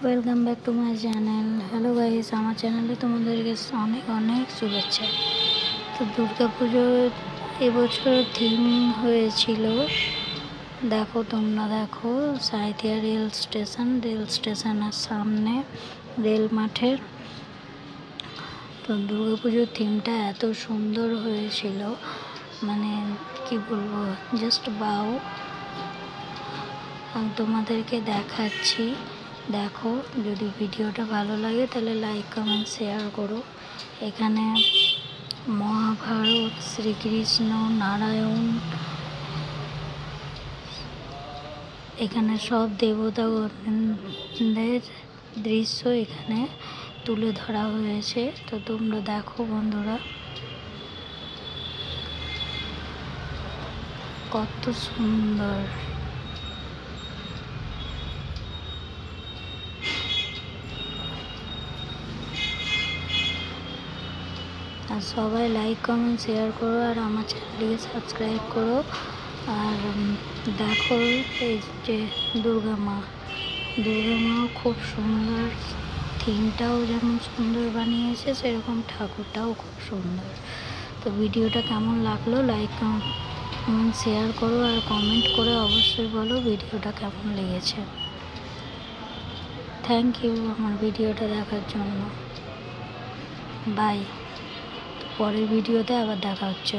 Welcome back to my channel. Hello guys, আমার চ্যানেলে তোমাদেরকে অনেক অনেক শুভেচ্ছা। তো দুর্গাপুজোর এবছর থিম হয়েছিল, দেখো তোমরা দেখো, সাঁইথিয়া রেল স্টেশনের সামনে রেল মাঠের। তো দুর্গাপুজোর থিমটা এত সুন্দর হয়েছিল, মানে কি বলবো, জাস্ট বাও। আমি তোমাদেরকে দেখাচ্ছি, দেখো। যদি ভিডিওটা ভালো লাগে তাহলে লাইক কমেন্ট শেয়ার করো। এখানে মহাভারত, শ্রীকৃষ্ণ, নারায়ণ, এখানে সব দেবতাগণদের দৃশ্য এখানে তুলে ধরা হয়েছে। তো তোমরা দেখো বন্ধুরা, কত সুন্দর। আর সবাই লাইক কমেন্ট শেয়ার করো, আর আমার চ্যানেলটিকে সাবস্ক্রাইব করো। আর দেখো, এই যে দুর্গা মাও খুব সুন্দর, থিমটাও যেমন সুন্দর বানিয়েছে সেরকম ঠাকুরটাও খুব সুন্দর। তো ভিডিওটা কেমন লাগলো লাইক কমেন্ট শেয়ার করো, আর কমেন্ট করে অবশ্যই বলো ভিডিওটা কেমন লেগেছে। থ্যাংক ইউ আমার ভিডিওটা দেখার জন্য। বাই। পরের ভিডিওতে আবার দেখা হচ্ছে।